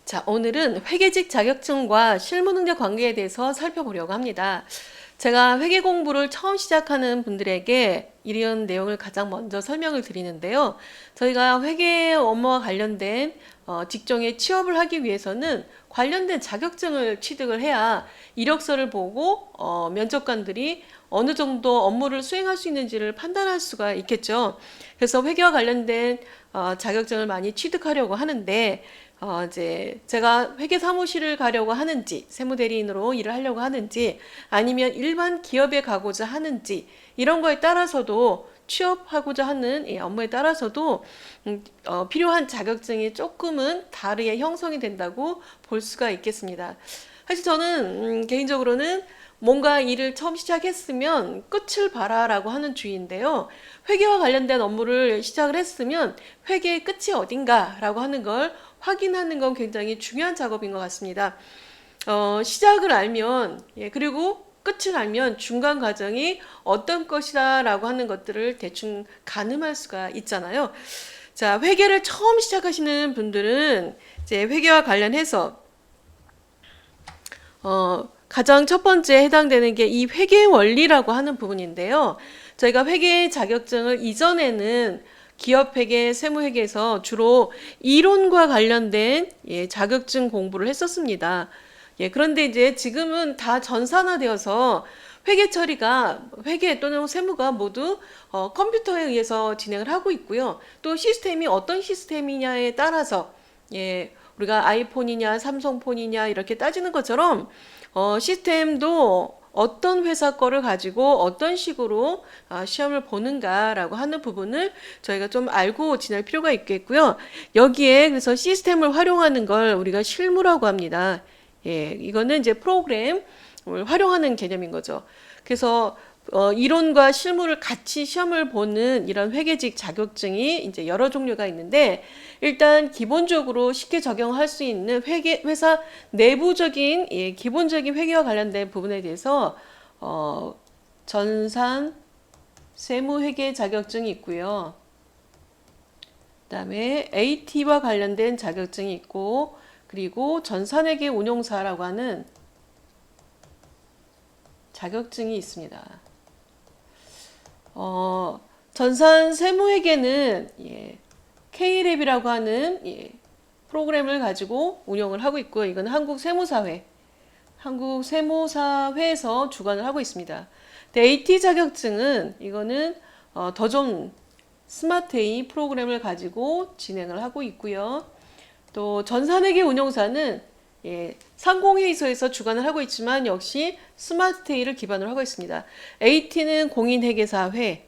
자, 오늘은 회계직 자격증과 실무 능력 관계에 대해서 살펴보려고 합니다. 제가 회계 공부를 처음 시작하는 분들에게 이런 내용을 가장 먼저 설명을 드리는데요. 저희가 회계 업무와 관련된 직종에 취업을 하기 위해서는 관련된 자격증을 취득을 해야 이력서를 보고 면접관들이 어느 정도 업무를 수행할 수 있는지를 판단할 수가 있겠죠. 그래서 회계와 관련된 자격증을 많이 취득하려고 하는데 이제 제가 회계 사무실을 가려고 하는지, 세무대리인으로 일을 하려고 하는지, 아니면 일반 기업에 가고자 하는지, 이런 거에 따라서도 취업하고자 하는 업무에 따라서도 필요한 자격증이 조금은 다르게 형성이 된다고 볼 수가 있겠습니다. 사실 저는 개인적으로는 뭔가 일을 처음 시작했으면 끝을 봐라라고 하는 주의인데요. 회계와 관련된 업무를 시작을 했으면 회계의 끝이 어딘가라고 하는 걸 확인하는 건 굉장히 중요한 작업인 것 같습니다. 시작을 알면, 그리고 끝을 알면 중간 과정이 어떤 것이다 라고 하는 것들을 대충 가늠할 수가 있잖아요. 자, 회계를 처음 시작하시는 분들은 이제 회계와 관련해서 가장 첫 번째 해당되는 게 이 회계 원리라고 하는 부분인데요. 저희가 회계 자격증을 이전에는 기업회계, 세무회계에서 주로 이론과 관련된 자격증 공부를 했었습니다. 그런데 이제 지금은 다 전산화되어서 회계 처리가 회계 또는 세무가 모두 컴퓨터에 의해서 진행을 하고 있고요. 또 시스템이 어떤 시스템이냐에 따라서 우리가 아이폰이냐 삼성폰이냐 이렇게 따지는 것처럼 시스템도 어떤 회사 거를 가지고 어떤 식으로 시험을 보는가라고 하는 부분을 저희가 좀 알고 지낼 필요가 있겠고요. 여기에 그래서 시스템을 활용하는 걸 우리가 실무라고 합니다. 이거는 이제 프로그램을 활용하는 개념인 거죠. 그래서 이론과 실무를 같이 시험을 보는 이런 회계직 자격증이 이제 여러 종류가 있는데, 일단 기본적으로 쉽게 적용할 수 있는 회사 내부적인 기본적인 회계와 관련된 부분에 대해서 전산 세무회계 자격증이 있고요. 그다음에 AT와 관련된 자격증이 있고, 그리고 전산회계 운용사라고 하는 자격증이 있습니다. 전산 세무회계는 K랩이라고 하는 프로그램을 가지고 운영을 하고 있고요. 이건 한국세무사회에서 주관을 하고 있습니다. AT 자격증은 이거는 더존 스마트A 프로그램을 가지고 진행을 하고 있고요. 또 전산회계 운용사는 상공회의소에서 주관을 하고 있지만 역시 스마트A를 기반으로 하고 있습니다. AT는 공인회계사회.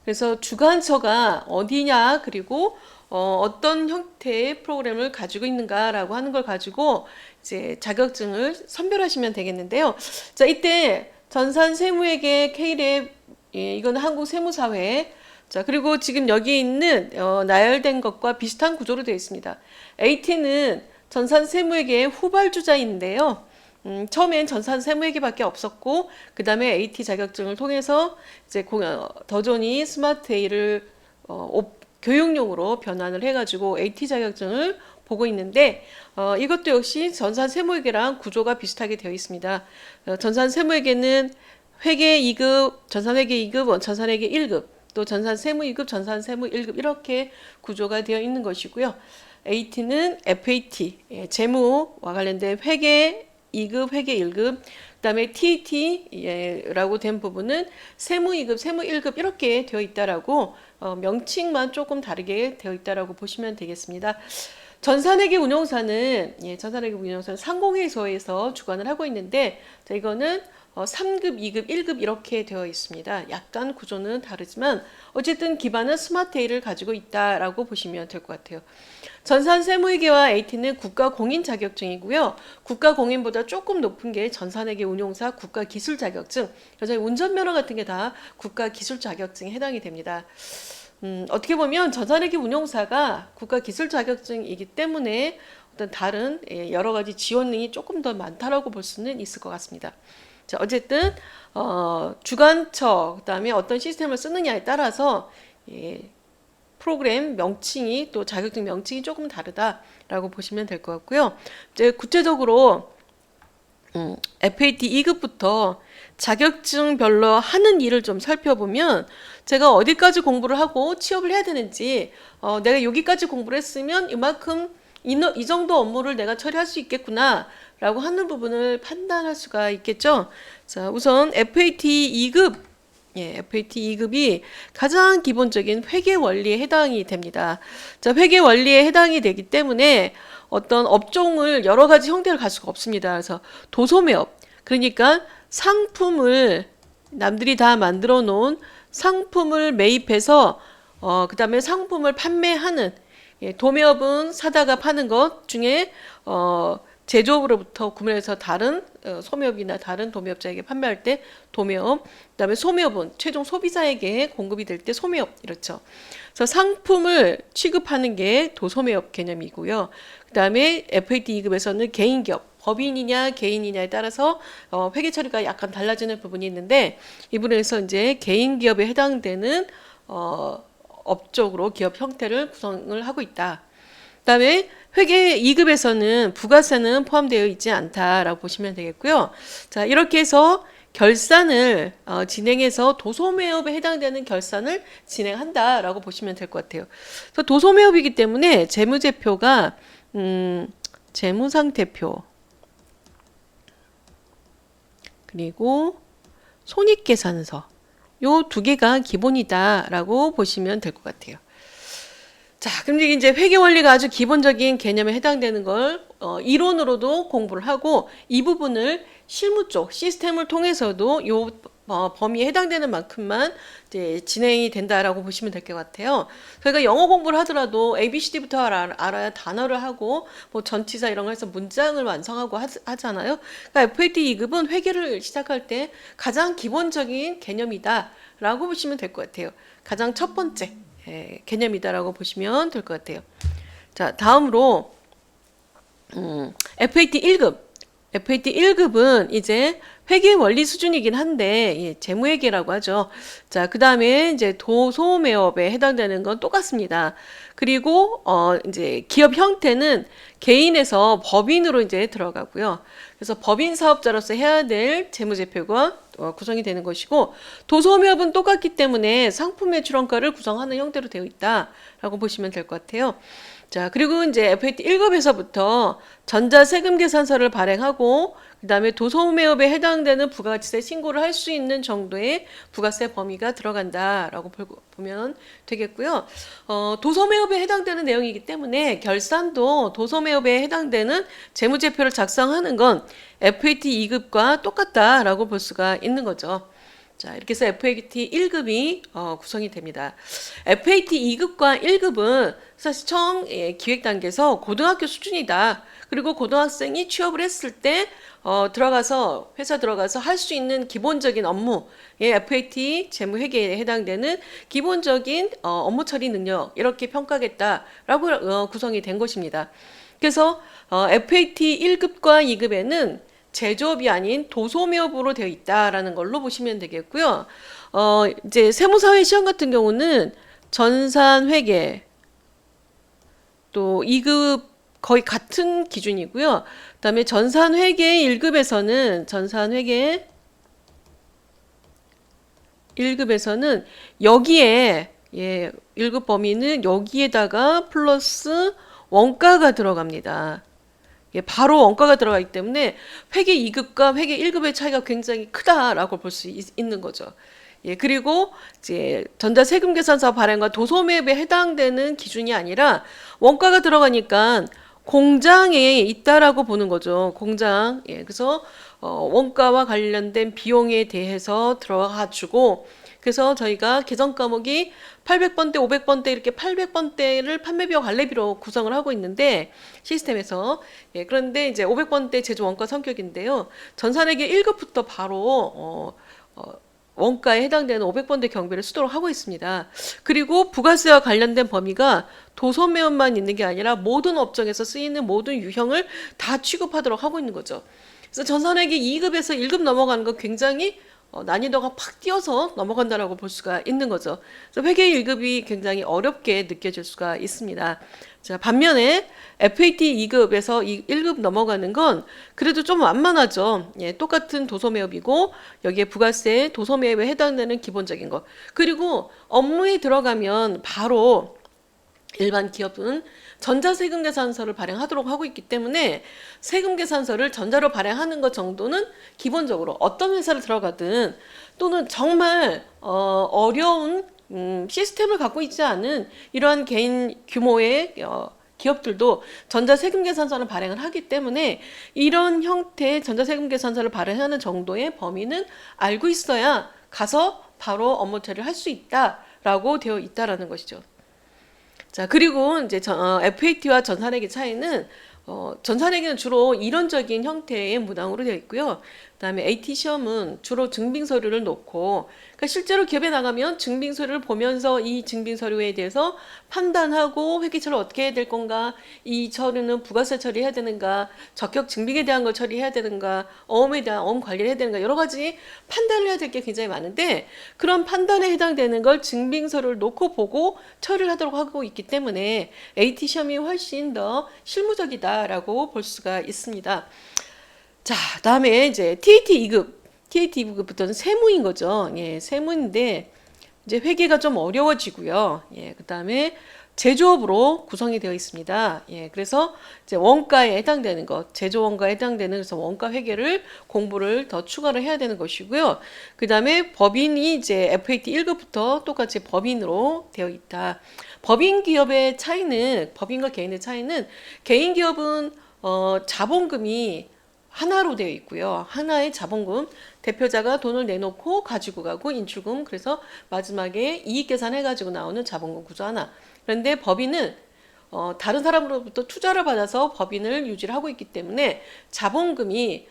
그래서 주관처가 어디냐, 그리고 어떤 형태의 프로그램을 가지고 있는가라고 하는 걸 가지고 이제 자격증을 선별하시면 되겠는데요. 자, 이때 전산세무회계 K랩, 이거는 한국세무사회. 자, 그리고 지금 여기 있는 나열된 것과 비슷한 구조로 되어 있습니다. AT는 전산세무회계의 후발주자인데요. 처음엔 전산세무회계밖에 없었고, 그 다음에 AT 자격증을 통해서 이제 더존이 스마트A를 교육용으로 변환을 해가지고 AT 자격증을 보고 있는데, 이것도 역시 전산세무회계랑 구조가 비슷하게 되어 있습니다. 전산세무회계는 회계 2급, 전산회계 2급, 전산회계 1급, 또 전산세무 2급, 전산세무 1급 이렇게 구조가 되어 있는 것이고요. AT는 FAT, 재무와 관련된 회계 2급, 회계 1급, 그 다음에 TT라고 된 부분은 세무 2급, 세무 1급 이렇게 되어 있다라고 명칭만 조금 다르게 되어 있다라고 보시면 되겠습니다. 전산회계 운용사는 상공회의소에서 주관을 하고 있는데, 이거는 3급, 2급, 1급 이렇게 되어 있습니다. 약간 구조는 다르지만 어쨌든 기반은 스마트A를 가지고 있다라고 보시면 될 것 같아요. 전산세무회계와 AT는 국가공인 자격증이고요. 국가공인보다 조금 높은 게 전산회계 운용사 국가기술 자격증. 그래서 운전면허 같은 게 다 국가기술 자격증에 해당이 됩니다. 어떻게 보면 전산회계 운용사가 국가기술 자격증이기 때문에 어떤 다른 여러 가지 지원이 조금 더 많다라고 볼 수는 있을 것 같습니다. 자, 어쨌든 주관처 그다음에 어떤 시스템을 쓰느냐에 따라서 예, 프로그램 명칭이 또 자격증 명칭이 조금 다르다라고 보시면 될 것 같고요. 이제 구체적으로 FAT 2급부터 자격증별로 하는 일을 좀 살펴보면 제가 어디까지 공부를 하고 취업을 해야 되는지 내가 여기까지 공부를 했으면 이만큼 이 정도 업무를 내가 처리할 수 있겠구나 라고 하는 부분을 판단할 수가 있겠죠. 자, 우선 FAT 2급 FAT 2급이 가장 기본적인 회계 원리에 해당이 됩니다. 자, 회계 원리에 해당이 되기 때문에 어떤 업종을 여러 가지 형태를 갈 수가 없습니다. 그래서 도소매업, 그러니까 상품을 남들이 다 만들어 놓은 상품을 매입해서 그 다음에 상품을 판매하는 도매업은 사다가 파는 것 중에 제조업으로부터 구매해서 다른 소매업이나 다른 도매업자에게 판매할 때 도매업, 그다음에 소매업은 최종 소비자에게 공급이 될 때 소매업 이렇죠. 그래서 상품을 취급하는 게 도소매업 개념이고요. 그다음에 FAT 2급에서는 개인기업, 법인이냐 개인이냐에 따라서 회계 처리가 약간 달라지는 부분이 있는데 이 부분에서 이제 개인기업에 해당되는 업적으로 기업 형태를 구성을 하고 있다. 그다음에 회계 2급에서는 부가세는 포함되어 있지 않다라고 보시면 되겠고요. 자, 이렇게 해서 결산을 진행해서 도소매업에 해당되는 결산을 진행한다라고 보시면 될 것 같아요. 그래서 도소매업이기 때문에 재무제표가 재무상태표 그리고 손익계산서 요 두 개가 기본이다라고 보시면 될 것 같아요. 자, 그럼 이제 회계 원리가 아주 기본적인 개념에 해당되는 걸 이론으로도 공부를 하고 이 부분을 실무 쪽 시스템을 통해서도 요 범위에 해당되는 만큼만 이제 진행이 된다라고 보시면 될 것 같아요. 저희가 영어 공부를 하더라도 ABCD부터 알아야 단어를 하고 뭐 전치사 이런 거 해서 문장을 완성하고 하잖아요. 그러니까 FAT 2급은 회계를 시작할 때 가장 기본적인 개념이다라고 보시면 될 것 같아요. 가장 첫 번째 개념이다라고 보시면 될 것 같아요. 자, 다음으로 FAT 1급. FAT 1급은 이제 회계 원리 수준이긴 한데 재무회계라고 하죠. 자, 그다음에 이제 도소매업에 해당되는 건 똑같습니다. 그리고 이제 기업 형태는 개인에서 법인으로 이제 들어가고요. 그래서 법인 사업자로서 해야 될 재무제표가 구성이 되는 것이고 도소매업은 똑같기 때문에 상품 매출원가를 구성하는 형태로 되어 있다라고 보시면 될 것 같아요. 자, 그리고 이제 FAT 1급에서부터 전자세금계산서를 발행하고 그다음에 도소매업에 해당되는 부가가치세 신고를 할 수 있는 정도의 부가세 범위가 들어간다라고 보면 되겠고요. 도소매업에 해당되는 내용이기 때문에 결산도 도소매업에 해당되는 재무제표를 작성하는 건 FAT 2급과 똑같다라고 볼 수가 있는 거죠. 자, 이렇게 해서 FAT 1급이 구성이 됩니다. FAT 2급과 1급은 사실 처음 기획 단계에서 고등학교 수준이다. 그리고 고등학생이 취업을 했을 때 회사 들어가서 할 수 있는 기본적인 업무, FAT 재무회계에 해당되는 기본적인 업무 처리 능력 이렇게 평가하겠다라고 구성이 된 것입니다. 그래서 FAT 1급과 2급에는 제조업이 아닌 도소매업으로 되어 있다라는 걸로 보시면 되겠고요. 이제 세무사회 시험 같은 경우는 전산회계 또 2급 거의 같은 기준이고요. 그다음에 전산회계 1급에서는 전산회계 1급에서는 여기에 1급 범위는 여기에다가 플러스 원가가 들어갑니다. 바로 원가가 들어가기 때문에 회계 2급과 회계 1급의 차이가 굉장히 크다라고 볼 수 있는 거죠. 그리고 이제 전자세금계산서 발행과 도소매업에 해당되는 기준이 아니라 원가가 들어가니까 공장에 있다라고 보는 거죠. 공장. 그래서 원가와 관련된 비용에 대해서 들어가지고 그래서 저희가 개정 과목이 800번대, 500번대 이렇게 800번대를 판매비와 관리비로 구성을 하고 있는데 시스템에서 그런데 이제 500번대 제조 원가 성격인데요. 전산회계 1급부터 바로 원가에 해당되는 500번대 경비를 쓰도록 하고 있습니다. 그리고 부가세와 관련된 범위가 도소매업만 있는 게 아니라 모든 업종에서 쓰이는 모든 유형을 다 취급하도록 하고 있는 거죠. 그래서 전산회계 2급에서 1급 넘어가는 건 굉장히 난이도가 팍 뛰어서 넘어간다라고 볼 수가 있는 거죠. 그래서 회계 1급이 굉장히 어렵게 느껴질 수가 있습니다. 자, 반면에 FAT 2급에서 1급 넘어가는 건 그래도 좀 완만하죠. 예, 똑같은 도소매업이고 여기에 부가세, 도소매업에 해당되는 기본적인 것. 그리고 업무에 들어가면 바로 일반 기업은 전자세금계산서를 발행하도록 하고 있기 때문에 세금계산서를 전자로 발행하는 것 정도는 기본적으로 어떤 회사를 들어가든 또는 정말 어려운 시스템을 갖고 있지 않은 이러한 개인 규모의 기업들도 전자세금계산서를 발행을 하기 때문에 이런 형태의 전자세금계산서를 발행하는 정도의 범위는 알고 있어야 가서 바로 업무 처리를 할 수 있다라고 되어 있다라는 것이죠. 자, 그리고 이제 FAT와 전산회계 차이는 전산회계는 주로 이론적인 형태의 문항으로 되어 있고요. 그다음에 AT 시험은 주로 증빙 서류를 놓고, 그러니까 실제로 기업에 나가면 증빙 서류를 보면서 이 증빙 서류에 대해서 판단하고 회계처를 어떻게 해야 될 건가, 이 서류는 부가세 처리해야 되는가, 적격 증빙에 대한 걸 처리해야 되는가, 어음에 대한 어음 관리를 해야 되는가, 여러 가지 판단을 해야 될 게 굉장히 많은데 그런 판단에 해당되는 걸 증빙 서류를 놓고 보고 처리를 하도록 하고 있기 때문에 AT 시험이 훨씬 더 실무적이다라고 볼 수가 있습니다. 자, 다음에 이제 TAT 2급. TAT 2급부터는 세무인 거죠. 예, 세무인데 이제 회계가 좀 어려워지고요. 예, 그다음에 제조업으로 구성이 되어 있습니다. 예, 그래서 이제 원가에 해당되는 것, 제조 원가에 해당되는 그래서 원가 회계를 공부를 더 추가를 해야 되는 것이고요. 그다음에 법인이 이제 FAT 1급부터 똑같이 법인으로 되어 있다. 법인 기업의 차이는 법인과 개인의 차이는 개인 기업은 자본금이 하나로 되어 있고요. 하나의 자본금, 대표자가 돈을 내놓고 가지고 가고 인출금, 그래서 마지막에 이익 계산해가지고 나오는 자본금 구조 하나. 그런데 법인은 다른 사람으로부터 투자를 받아서 법인을 유지를 하고 있기 때문에 자본금이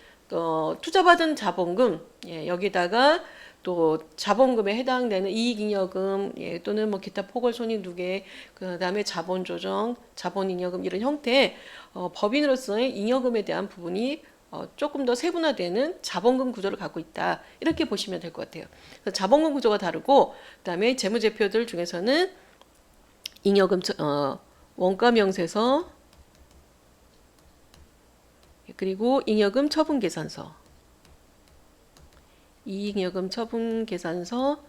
투자받은 자본금, 예, 여기다가 또 자본금에 해당되는 이익잉여금, 예, 또는 뭐 기타 포괄손익누계, 그다음에 자본조정, 자본잉여금 이런 형태의 법인으로서의 잉여금에 대한 부분이 조금 더 세분화되는 자본금 구조를 갖고 있다. 이렇게 보시면 될 것 같아요. 그래서 자본금 구조가 다르고, 그다음에 재무제표들 중에서는 잉여금 원가명세서, 그리고 잉여금 처분계산서, 이익잉여금 처분계산서,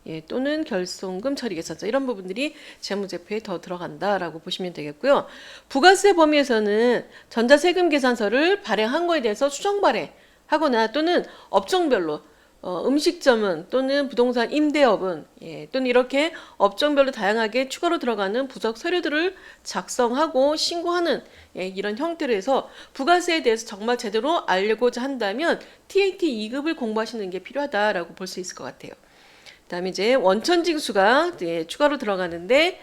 예, 또는 결손금 처리계산서 이런 부분들이 재무제표에 더 들어간다라고 보시면 되겠고요. 부가세 범위에서는 전자세금계산서를 발행한 거에 대해서 수정 발행하거나 또는 업종별로 음식점은 또는 부동산 임대업은, 예, 또는 이렇게 업종별로 다양하게 추가로 들어가는 부적 서류들을 작성하고 신고하는, 예, 이런 형태로 해서 부가세에 대해서 정말 제대로 알고자 한다면 TAT 2급을 공부하시는 게 필요하다라고 볼 수 있을 것 같아요. 그다음에 이제 원천징수가 추가로 들어가는데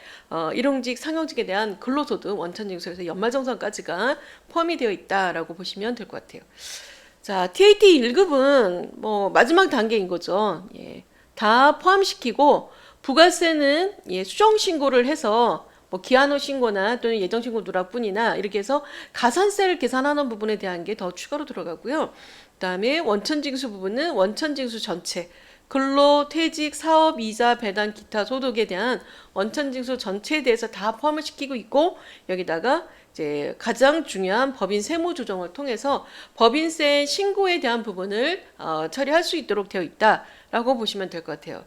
일용직, 상용직에 대한 근로소득 원천징수에서 연말정산까지가 포함이 되어 있다라고 보시면 될 것 같아요. 자, TAT 1급은 뭐 마지막 단계인 거죠. 예, 다 포함시키고 부가세는, 예, 수정 신고를 해서 뭐 기한후 신고나 또는 예정 신고 누락뿐이나 이렇게 해서 가산세를 계산하는 부분에 대한 게 더 추가로 들어가고요. 그다음에 원천징수 부분은 원천징수 전체, 근로퇴직, 사업, 이자, 배당, 기타 소득에 대한 원천징수 전체에 대해서 다 포함을 시키고 있고, 여기다가 이제 가장 중요한 법인 세무 조정을 통해서 법인세 신고에 대한 부분을 처리할 수 있도록 되어 있다라고 보시면 될 것 같아요.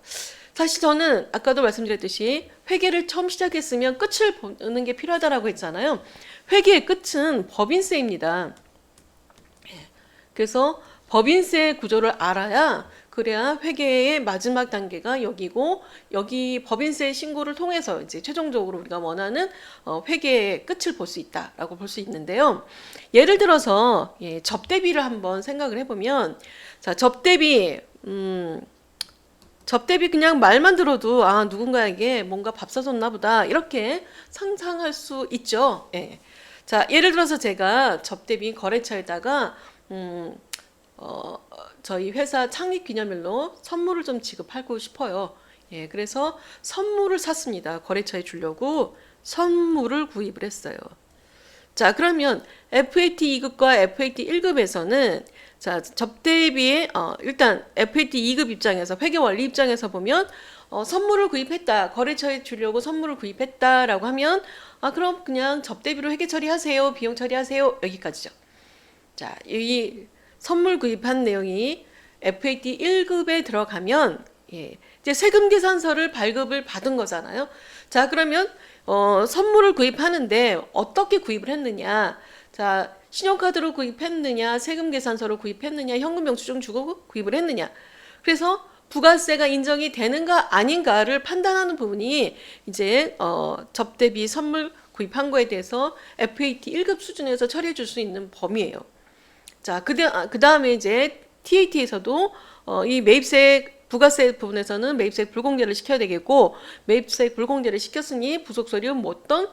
사실 저는 아까도 말씀드렸듯이 회계를 처음 시작했으면 끝을 보는 게 필요하다라고 했잖아요. 회계의 끝은 법인세입니다. 그래서 법인세 구조를 알아야, 그래야 회계의 마지막 단계가 여기고, 여기 법인세 신고를 통해서 이제 최종적으로 우리가 원하는 회계의 끝을 볼 수 있다라고 볼 수 있는데요. 예를 들어서, 예, 접대비를 한번 생각을 해보면, 자, 접대비 그냥 말만 들어도 아, 누군가에게 뭔가 밥 사줬나 보다 이렇게 상상할 수 있죠. 예. 자, 예를 들어서 제가 접대비 거래처에다가 저희 회사 창립 기념일로 선물을 좀 지급하고 싶어요. 예, 그래서 선물을 샀습니다. 거래처에 주려고 선물을 구입을 했어요. 자, 그러면 FAT 2급과 FAT 1급에서는 자, 접대비에 일단 FAT 2급 입장에서 회계 원리 입장에서 보면 선물을 구입했다. 거래처에 주려고 선물을 구입했다라고 하면 그럼 그냥 접대비로 회계 처리하세요. 비용 처리하세요. 여기까지죠. 자, 이 선물 구입한 내용이 FAT 1급에 들어가면 이제 세금 계산서를 발급을 받은 거잖아요. 자, 그러면 선물을 구입하는데 어떻게 구입을 했느냐? 자, 신용카드로 구입했느냐, 세금 계산서로 구입했느냐, 현금 영수증 주고 구입을 했느냐. 그래서 부가세가 인정이 되는가 아닌가를 판단하는 부분이 이제 접대비 선물 구입한 거에 대해서 FAT 1급 수준에서 처리해 줄 수 있는 범위예요. 자, 그 다음에 이제 TAT에서도 이 매입세 부가세 부분에서는 매입세 불공제를 시켜야 되겠고, 매입세 불공제를 시켰으니 부속서류 어떤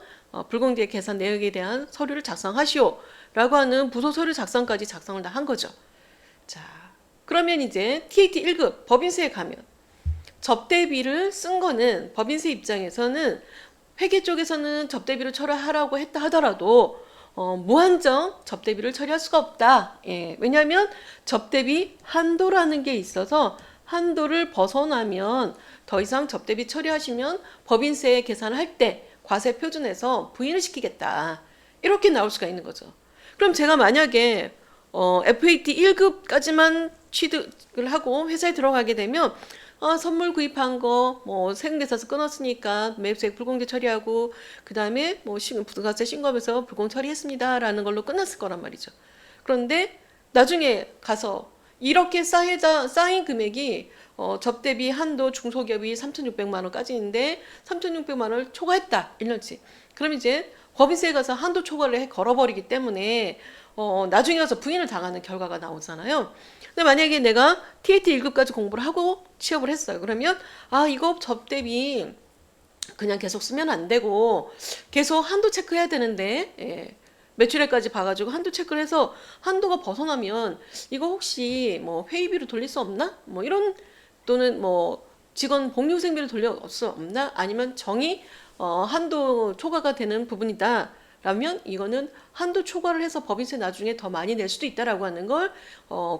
불공제 계산 내역에 대한 서류를 작성하시오 라고 하는 부속서류 작성까지 작성을 다 한 거죠. 자, 그러면 이제 TAT 1급 법인세에 가면 접대비를 쓴 거는 법인세 입장에서는 회계 쪽에서는 접대비를 처리하라고 했다 하더라도 무한정 접대비를 처리할 수가 없다. 왜냐하면 접대비 한도라는 게 있어서 한도를 벗어나면 더 이상 접대비 처리하시면 법인세 계산을 할 때 과세 표준에서 부인을 시키겠다. 이렇게 나올 수가 있는 거죠. 그럼 제가 만약에 FAT 1급까지만 취득을 하고 회사에 들어가게 되면 선물 구입한 거 뭐 세금계산서 끊었으니까 매입세 불공제 처리하고 그 다음에 뭐 부가세 신고하면서 불공 처리했습니다라는 걸로 끝났을 거란 말이죠. 그런데 나중에 가서 이렇게 쌓인 금액이 접대비 한도 중소기업이 3,600만 원까지인데 3,600만 원을 초과했다 1년치. 그럼 이제 법인세에 가서 한도 초과를 걸어버리기 때문에 나중에 가서 부인을 당하는 결과가 나오잖아요. 근데 만약에 내가 TAT 1급까지 공부를 하고 취업을 했어요. 그러면 이거 접대비 그냥 계속 쓰면 안 되고 계속 한도 체크해야 되는데 매출액까지 봐가지고 한도 체크를 해서 한도가 벗어나면 이거 혹시 뭐 회의비로 돌릴 수 없나? 뭐 이런 또는 뭐 직원 복리후생비를 돌릴 수 없나? 아니면 정의 한도 초과가 되는 부분이다. 라면 이거는 한도 초과를 해서 법인세 나중에 더 많이 낼 수도 있다라고 하는 걸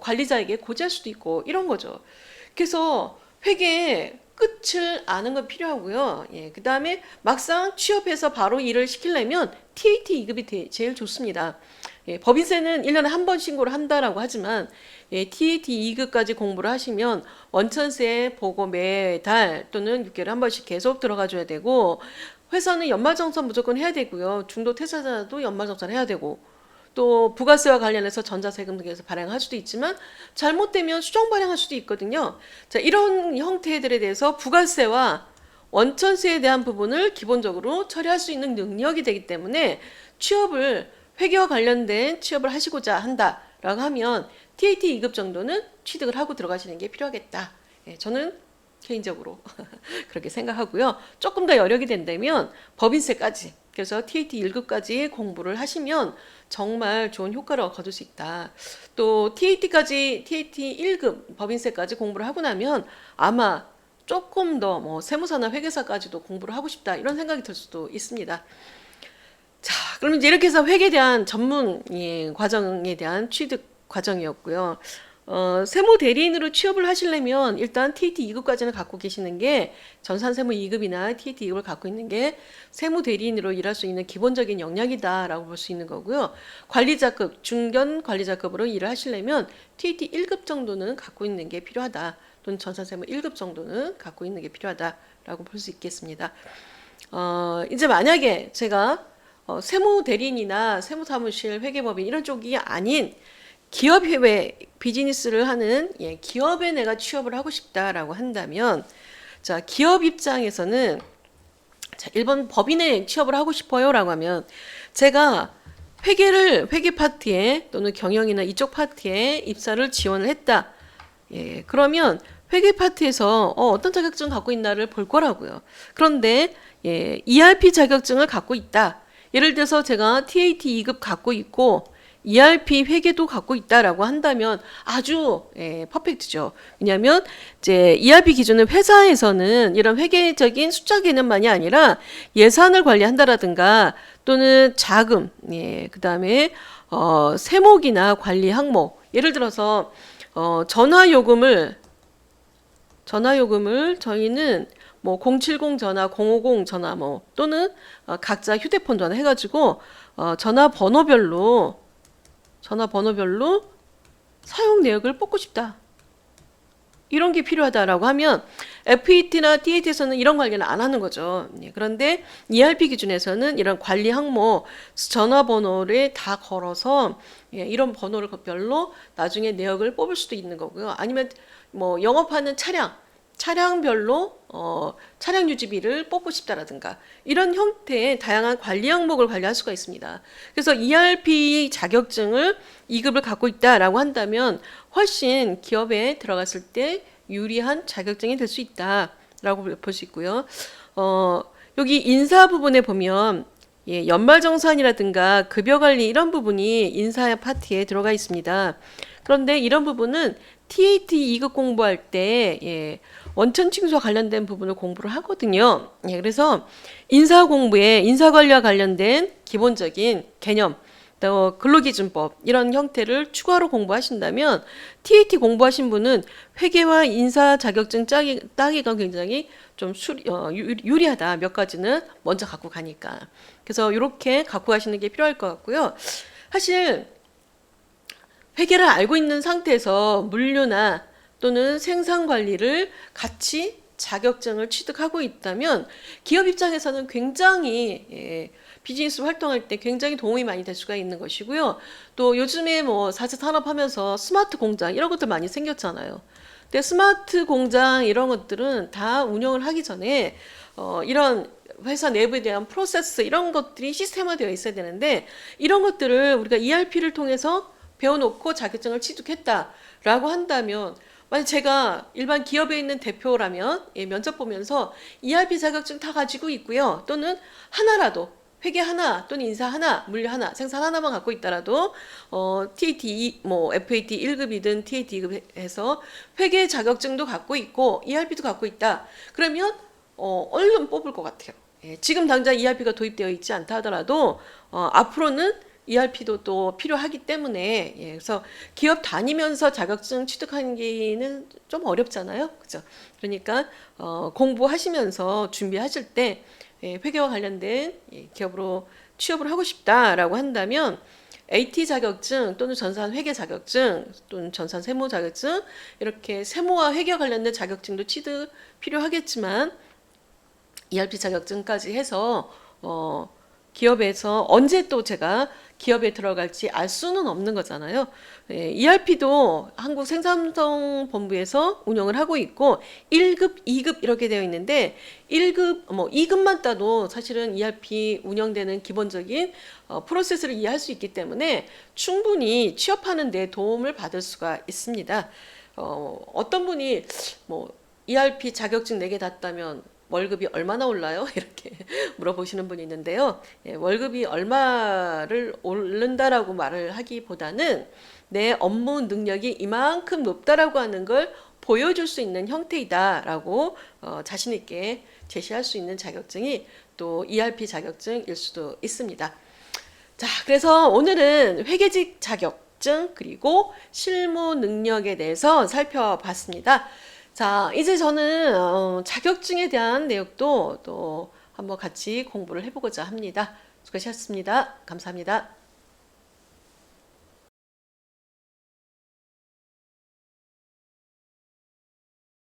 관리자에게 고지할 수도 있고 이런 거죠. 그래서 회계의 끝을 아는 건 필요하고요. 그 다음에 막상 취업해서 바로 일을 시키려면 TAT 2급이 제일 좋습니다. 법인세는 1년에 한 번 신고를 한다라고 하지만 TAT 2급까지 공부를 하시면 원천세 보고 매달 또는 6개월에 한 번씩 계속 들어가 줘야 되고, 회사는 연말정산 무조건 해야 되고요. 중도 퇴사자도 연말정산 해야 되고, 또 부가세와 관련해서 전자세금 등에서 발행할 수도 있지만 잘못되면 수정 발행할 수도 있거든요. 자, 이런 형태들에 대해서 부가세와 원천세에 대한 부분을 기본적으로 처리할 수 있는 능력이 되기 때문에 회계와 관련된 취업을 하시고자 한다라고 하면 TAT 2급 정도는 취득을 하고 들어가시는 게 필요하겠다. 저는 개인적으로 그렇게 생각하고요. 조금 더 여력이 된다면 법인세까지, 그래서 TAT 1급까지 공부를 하시면 정말 좋은 효과를 거둘 수 있다. 또 TAT 1급 법인세까지 공부를 하고 나면 아마 조금 더 뭐 세무사나 회계사까지도 공부를 하고 싶다 이런 생각이 들 수도 있습니다. 자, 그럼 이제 이렇게 해서 회계에 대한 전문 과정에 대한 취득 과정이었고요. 세무 대리인으로 취업을 하시려면 일단 TAT 2급까지는 갖고 계시는 게, 전산세무 2급이나 TAT 2급을 갖고 있는 게 세무 대리인으로 일할 수 있는 기본적인 역량이다라고 볼 수 있는 거고요. 관리자급, 중견 관리자급으로 일을 하시려면 TAT 1급 정도는 갖고 있는 게 필요하다. 또는 전산세무 1급 정도는 갖고 있는 게 필요하다라고 볼 수 있겠습니다. 이제 만약에 제가 세무 대리인이나 세무사무실 회계법인 이런 쪽이 아닌 기업 해외 비즈니스를 하는 기업에 내가 취업을 하고 싶다라고 한다면, 자, 기업 입장에서는 자, 1번 법인에 취업을 하고 싶어요라고 하면 제가 회계 파트에 또는 경영이나 이쪽 파트에 입사를 지원을 했다. 그러면 회계 파트에서 어떤 자격증 갖고 있나를 볼 거라고요. 그런데 ERP 자격증을 갖고 있다. 예를 들어서 제가 TAT 2급 갖고 있고 ERP 회계도 갖고 있다라고 한다면 아주 퍼펙트죠. 왜냐하면 이제 ERP 기준은 회사에서는 이런 회계적인 숫자 개념만이 아니라 예산을 관리한다라든가 또는 자금, 그다음에 세목이나 관리 항목, 예를 들어서 전화요금을 저희는 뭐 070 전화, 050 전화 뭐 또는 각자 휴대폰 전화 해가지고 전화번호별로 사용 내역을 뽑고 싶다. 이런 게 필요하다라고 하면 FET나 TAT에서는 이런 관리는 안 하는 거죠. 그런데 ERP 기준에서는 이런 관리 항목 전화번호를 다 걸어서 이런 번호를 별로 나중에 내역을 뽑을 수도 있는 거고요. 아니면 뭐 영업하는 차량별로 차량 유지비를 뽑고 싶다라든가 이런 형태의 다양한 관리 항목을 관리할 수가 있습니다. 그래서 ERP 자격증을 2급을 갖고 있다라고 한다면 훨씬 기업에 들어갔을 때 유리한 자격증이 될 수 있다라고 볼 수 있고요. 여기 인사 부분에 보면 연말정산이라든가 급여관리 이런 부분이 인사 파트에 들어가 있습니다. 그런데 이런 부분은 TAT 2급 공부할 때 원천징수와 관련된 부분을 공부를 하거든요. 그래서 인사 공부에 인사관리와 관련된 기본적인 개념, 또 근로기준법 이런 형태를 추가로 공부하신다면 TAT 공부하신 분은 회계와 인사 자격증 따기가 굉장히 좀 유리하다. 몇 가지는 먼저 갖고 가니까. 그래서 이렇게 갖고 가시는 게 필요할 것 같고요. 사실 회계를 알고 있는 상태에서 물류나 또는 생산 관리를 같이 자격증을 취득하고 있다면 기업 입장에서는 굉장히 비즈니스 활동할 때 굉장히 도움이 많이 될 수가 있는 것이고요. 또 요즘에 뭐 4차 산업하면서 스마트 공장 이런 것들 많이 생겼잖아요. 근데 스마트 공장 이런 것들은 다 운영을 하기 전에 이런 회사 내부에 대한 프로세스 이런 것들이 시스템화되어 있어야 되는데 이런 것들을 우리가 ERP를 통해서 배워놓고 자격증을 취득했다라고 한다면 만약 제가 일반 기업에 있는 대표라면 면접 보면서 ERP 자격증 다 가지고 있고요. 또는 하나라도 회계 하나 또는 인사 하나, 물류 하나, 생산 하나만 갖고 있더라도 TAT 뭐 FAT 1급이든 TAT 2급 해서 회계 자격증도 갖고 있고 ERP도 갖고 있다. 그러면 얼른 뽑을 것 같아요. 지금 당장 ERP가 도입되어 있지 않다 하더라도 앞으로는 ERP도 또 필요하기 때문에 그래서 기업 다니면서 자격증 취득하기는 좀 어렵잖아요. 그죠? 그러니까 공부하시면서 준비하실 때 회계와 관련된 기업으로 취업을 하고 싶다라고 한다면 AT 자격증 또는 전산 회계 자격증 또는 전산 세무 자격증 이렇게 세무와 회계와 관련된 자격증도 취득 필요하겠지만 ERP 자격증까지 해서 기업에서 언제 또 제가 기업에 들어갈지 알 수는 없는 거잖아요. ERP도 한국생산성본부에서 운영을 하고 있고 1급, 2급 이렇게 되어 있는데 1급, 2급만 따도 사실은 ERP 운영되는 기본적인 프로세스를 이해할 수 있기 때문에 충분히 취업하는 데 도움을 받을 수가 있습니다. 어떤 분이 뭐 ERP 자격증 4개 땄다면 월급이 얼마나 올라요? 이렇게 물어보시는 분이 있는데요. 월급이 얼마를 오른다라고 말을 하기보다는 내 업무 능력이 이만큼 높다라고 하는 걸 보여줄 수 있는 형태이다라고 자신 있게 제시할 수 있는 자격증이 또 ERP 자격증일 수도 있습니다. 자, 그래서 오늘은 회계직 자격증 그리고 실무 능력에 대해서 살펴봤습니다. 자, 이제 저는 자격증에 대한 내용도 또 한번 같이 공부를 해보고자 합니다. 수고하셨습니다. 감사합니다.